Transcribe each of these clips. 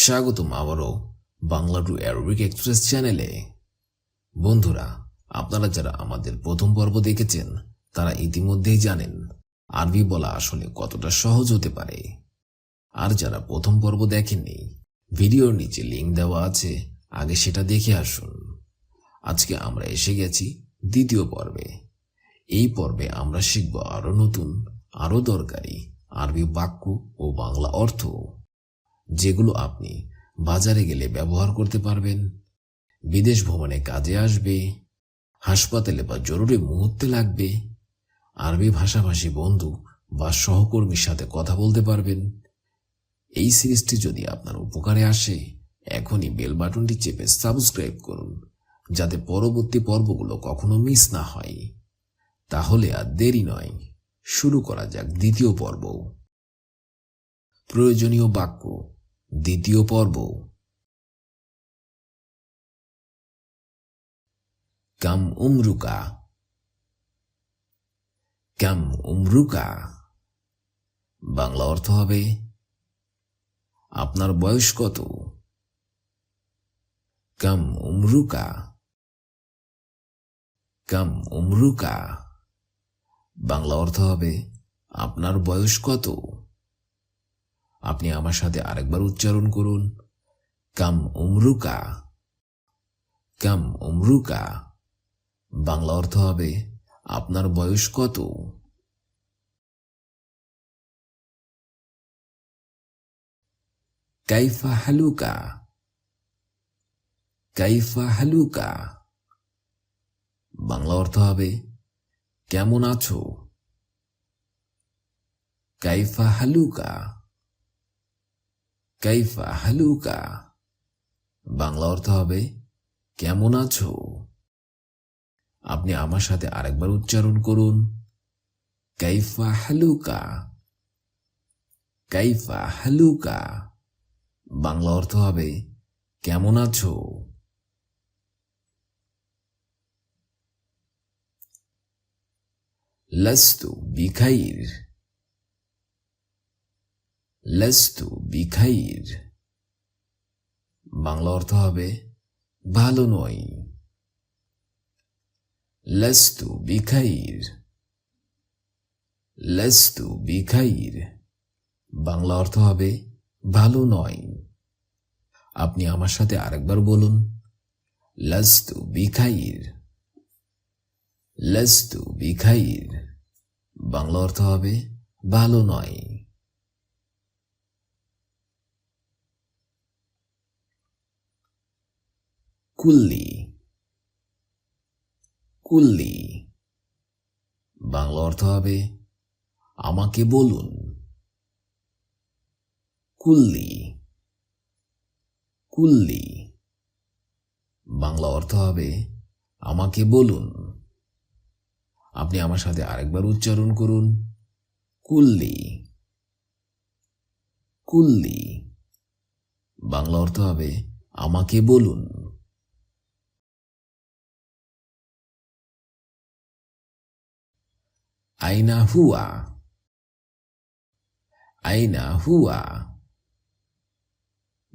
স্বাগতম আবারও Bangla two Arabic express চ্যানেলে। বন্ধুরা, আপনারা যারা আমাদের প্রথম পর্ব দেখেছেন তারা ইতিমধ্যেই জানেন আরবি বলা আসলে কতটা সহজ হতে পারে। আর যারা প্রথম পর্ব দেখেননি, ভিডিওর নিচে লিঙ্ক দেওয়া আছে, আগে সেটা দেখে আসুন। আজকে আমরা এসে গেছি দ্বিতীয় পর্বে। এই পর্বে আমরা শিখব আরো নতুন, আরো দরকারি আরবি বাক্য ও বাংলা অর্থ, যেগুলো আপনি বাজারে গেলে ব্যবহার করতে পারবেন, বিদেশ ভ্রমণে কাজে আসবে, হাসপাতালে বা জরুরি মুহূর্তে লাগবে, আরবি ভাষাভাষী বন্ধু বা সহকর্মীর সাথে কথা বলতে পারবেন। এই সিরিজটি যদি আপনার উপকারে আসে, এখনই বেল বাটনটি চেপে সাবস্ক্রাইব করুন, যাতে পরবর্তী পর্বগুলো কখনো মিস না হয়। তাহলে আর দেরি নয়, শুরু করা যাক দ্বিতীয় পর্ব। প্রয়োজনীয় বাক্য, দ্বিতীয় পর্ব। কাম উমরুকা। কাম উমরুকা বাংলা অর্থ হবে আপনার বয়স কত। কাম উমরুকা। কাম উমরুকা বাংলা অর্থ হবে আপনার বয়স কত। আপনি আমার সাথে আরেকবার উচ্চারণ করুন, কাম উমরুকা। কাম উমরুকা বাংলা অর্থ হবে আপনার বয়স কত। কাইফা হালুকা। কাইফা হালুকা বাংলা অর্থ হবে কেমন আছো। কাইফা হালুকা। কাইফা হালুকা বাংলা অর্থ হবে কেমন আছো। আপনি আমার সাথে আরেকবার উচ্চারণ করুন, কাইফা হালুকা। কাইফা হালুকা বাংলা অর্থ হবে কেমন আছো। লাস্তু বিখাইর। লাস্তু বিখাইর বাংলা অর্থ হবে ভালো নয়। লাস্তু বিখাইর। লাস্তু বিখাইর বাংলা অর্থ হবে ভালো নয়। আপনি আমার সাথে আরেকবার বলুন, লাস্তু বিখাইর। লাস্তু বিখাইর বাংলা অর্থ হবে ভালো নয়। কুল্লি। কুল্লি বাংলা অর্থ হবে আমাকে বলুন। কুল্লি। কুল্লি বাংলা অর্থ হবে আমাকে বলুন। আপনি আমার সাথে আরেকবার উচ্চারণ করুন, কুল্লি। কুল্লি বাংলা অর্থ হবে আমাকে বলুন। আইনা হুয়া। আইনা হুয়া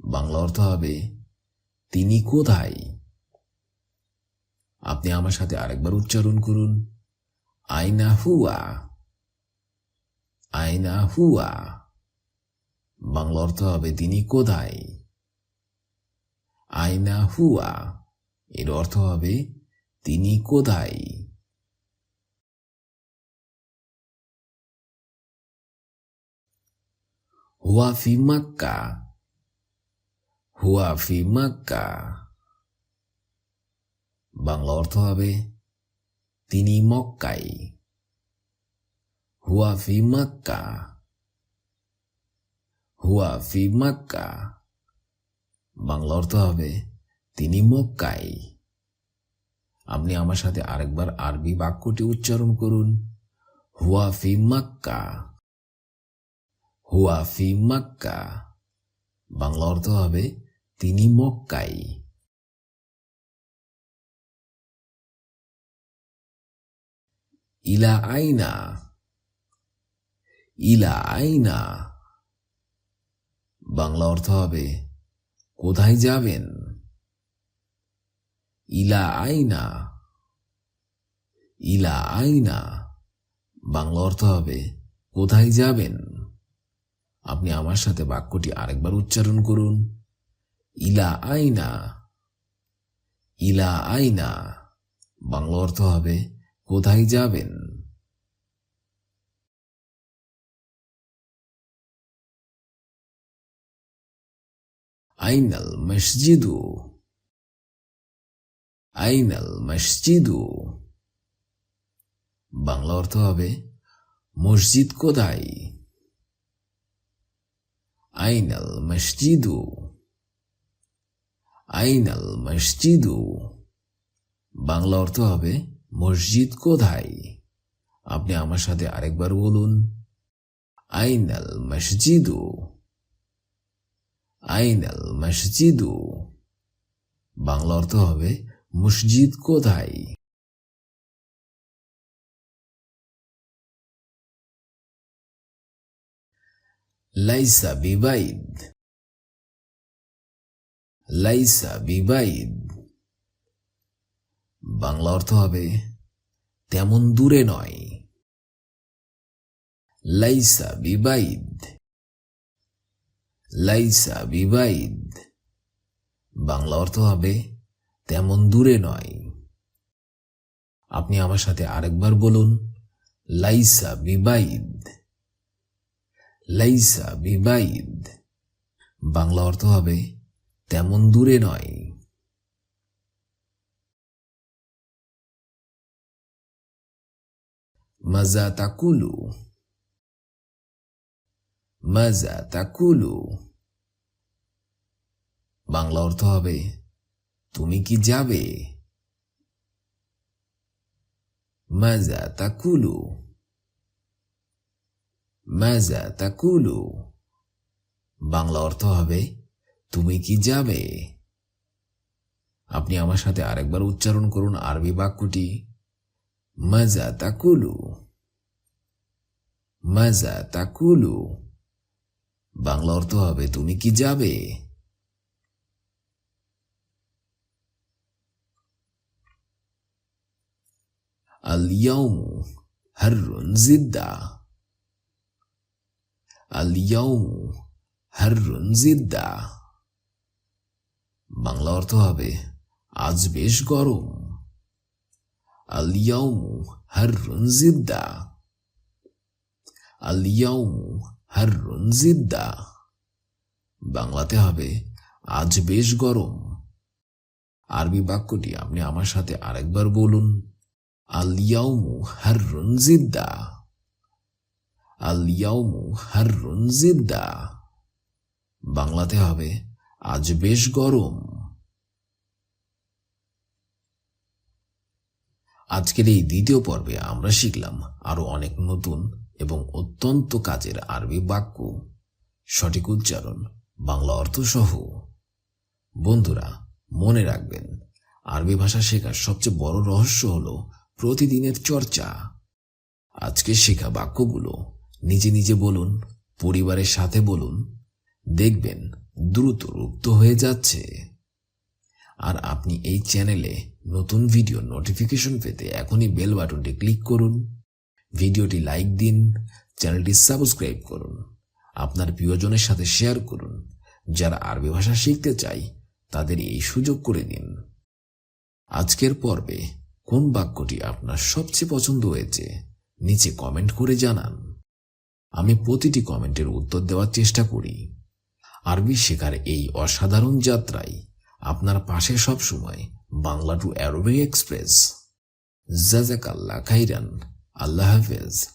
বাংলা অর্থ হবে তিনি কোথায়। আপনি আমার সাথে আরেকবার উচ্চারণ করুন, আইনা হুয়া। আইনা হুয়া বাংলা অর্থ হবে তিনি কোথায়। আইনা হুয়া এর অর্থ হবে তিনি কোথায়। হুয়া ফি মক্কা। হুয়া ফি মক্কা বাংলা অর্থ হবে তিনি মক্কায়। হুয়া ফি মক্কা। হুয়া ফি মক্কা বাংলা অর্থ হবে তিনি মক্কায়। আপনি আমার সাথে আরেকবার আরবি বাক্যটি উচ্চারণ করুন, হুয়া ফি মক্কা। হুয়া ফি মক্কা বাংলা অর্থ হবে তিনি মক্কায়। ইলা আইনা। ইলা আইনা বাংলা অর্থ হবে কোথায় যাবেন? ইলা আইনা। ইলা আইনা বাংলা অর্থ হবে কোথায় যাবেন? আপনি আমার সাথে বাক্যটি আরেকবার উচ্চারণ করুন। ইলা আইনা। ইলা আইনা বাংলা অর্থ হবে কোথায় যাবেন? আইনাল মসজিদু। আইনাল মসজিদু বাংলা অর্থ হবে মসজিদ কোথায়? আইনাল মসজিদু। আইনাল মসজিদু বাংলা অর্থ হবে মসজিদ কোথায়? আপনি আমার সাথে আরেকবার বলুন। আইনাল মসজিদু। আইনাল মসজিদু বাংলা অর্থ হবে মসজিদ কোথায়? লাইসা বিবাইদ। লাইসা বিবাইদ বাংলা অর্থ হবে তেমন দূরে নয়। লাইসা বিবাইদ। লাইসা বিবাইদ বাংলা অর্থ হবে তেমন দূরে নয়। আপনি আমার সাথে আরেকবার বলুন। লাইসা বিবাইদ। লাইসা বিবাইদ বাংলা অর্থ হবে তেমন দূরে নয়। মাজা তাকুলু। মাজা তাকুলু বাংলা অর্থ হবে তুমি কি যাবে? মাজা তাকুলু। মাজা তাকুলু বাংলা অর্থ হবে তুমি কি যাবে? আপনি আমার সাথে আরেকবার উচ্চারণ করুন আরবি বাক্যটি। মাজা তাকুলু। মাজা তাকুলু বাংলা অর্থ হবে তুমি কি যাবে? আল ইয়াউমু হাররুন জিদ্দা। আল ইয়াউমু হাররুন জিদ্দা বাংলা অর্থ হবে আজ বেশ গরম। আল ইয়াউমু হাররুন জিদ্দা। আল ইয়াউমু হাররুন জিদ্দা বাংলাতে হবে আজ বেশ গরম। আরবি বাক্যটি আপনি আমার সাথে আরেকবার বলুন। আল ইয়াউমু হাররুন জিদ্দা। আল ইয়াউমু হাররুন জিদ্দা বাংলাতে হবে আজ বেশ গরম। আজকের এই দ্বিতীয় পর্বে আমরা শিখলাম আরো অনেক নতুন এবং অত্যন্ত কাজের আরবি বাক্য, সঠিক উচ্চারণ, বাংলা অর্থ সহ। বন্ধুরা মনে রাখবেন, আরবি ভাষা শেখার সবচেয়ে বড় রহস্য হলো প্রতিদিনের চর্চা। আজকে শেখা বাক্যগুলো নিজে নিজে বলুন, পরিবারের সাথে বলুন, দেখবেন দ্রুত রপ্ত হয়ে যাচ্ছে। আর আপনি এই চ্যানেলে নতুন ভিডিও নোটিফিকেশন পেতে এখনই বেল বাটনটি ক্লিক করুন, ভিডিওটি লাইক দিন, চ্যানেলটি সাবস্ক্রাইব করুন, আপনার প্রিয়জনের সাথে শেয়ার করুন। যারা আরবি ভাষা শিখতে চায় তাদের এই সুযোগ করে দিন। আজকের পর্বে কোন বাক্যটি আপনার সবচেয়ে পছন্দ হয়েছে নিচে কমেন্ট করে জানান। আমি প্রতিটি কমেন্টের উত্তর দেওয়ার চেষ্টা করি। আরবি শেখার এই অসাধারণ যাত্রায় আপনার পাশে সব সময় বাংলা টু অ্যারবিক এক্সপ্রেস। জাযাকাল্লাহ খাইরান। আল্লাহ হাফেজ।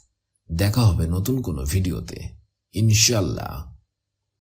দেখা হবে নতুন কোনো ভিডিওতে ইনশাআল্লাহ।